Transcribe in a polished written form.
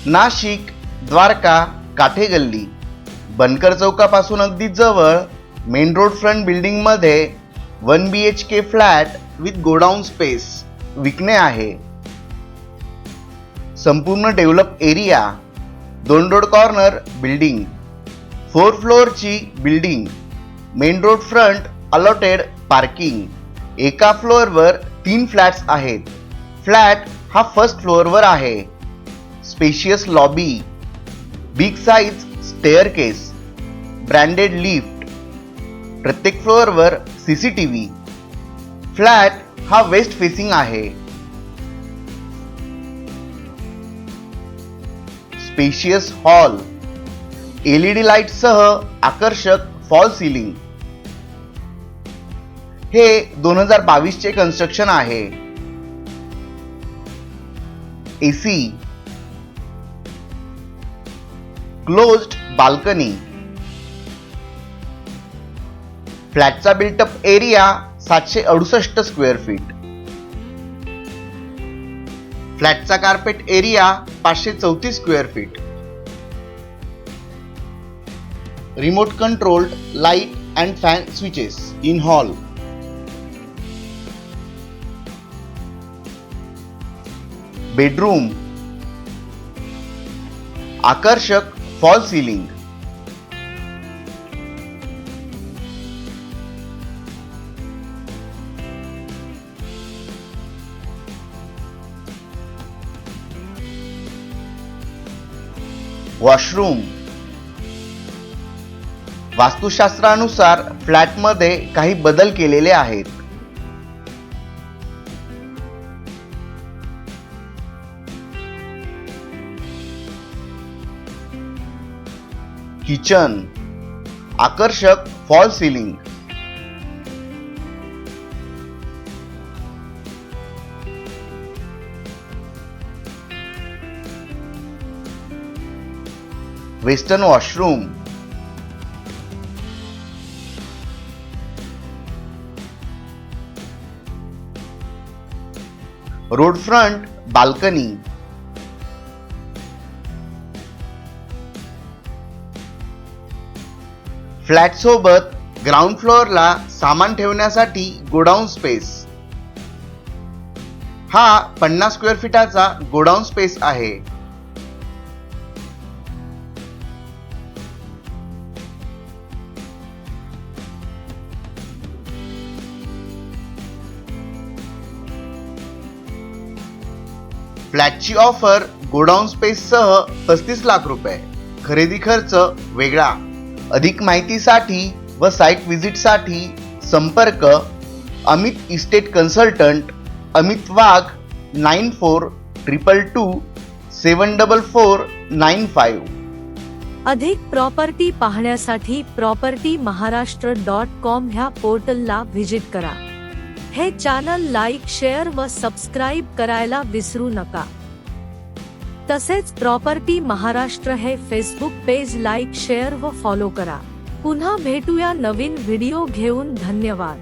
नाशिक द्वारका काठे गल्ली बनकर चौकापासून अगदी जवळ मेन रोड फ्रंट बिल्डिंग मध्ये 1 BHK flat with godown space विकणे आहे। संपूर्ण develop area, 2 road corner building, 4 फ्लोअरची building, main road front allotted parking, एका फ्लोअरवर 3 फ्लॅट्स आहेत। फ्लॅट हा फर्स्ट फ्लोअरवर आहे। Spacious lobby, big size staircase, branded lift, प्रत्येक फ्लोअरवर CCTV। फ्लॅट हा वेस्ट फेसिंग आहे। स्पेशियस हॉल, LED लाईट सह आकर्षक फॉल सीलिंग। हे 2022 चे कन्स्ट्रक्शन आहे। AC, closed balcony. फ्लॅटचा बिल्टअप एरिया 768 स्क्वेअर फीट। फ्लॅटचा carpet area 534 square feet. Remote controlled light and fan switches in hall. Bedroom, आकर्षक फॉल सीलिंग। वॉशरूम, वास्तुशास्त्रानुसार फ्लॅटमध्ये काही बदल केलेले आहेत। किचन, आकर्षक fall ceiling. Western washroom, road front balcony. Flat सोबत ग्राउंड फ्लोअरला सामान ठेवण्यासाठी गोडाऊन स्पेस। हा 50 स्क्वेअर फीटाचा गोडाऊन स्पेस आहे। फ्लॅटची ऑफर गोडाऊन स्पेस सह 35 लाख रुपये। खरेदी खर्च वेगळा। अधिक माहितीसाठी व साइट व्हिजिटसाठी संपर्क अमित इस्टेट कन्सल्टंट अमित वाघ 9422274495। अधिक प्रॉपर्टी पाहण्यासाठी propertymaharashtra.com ह्या पोर्टलला व्हिजिट करा। हे चॅनल लाईक, शेअर व सबस्क्राईब करायला विसरू नका। तसेच प्रॉपर्टी महाराष्ट्र हे फेसबुक पेज लाईक, शेअर व फॉलो करा। पुन्हा भेटूया नवीन व्हिडिओ घेऊन। धन्यवाद।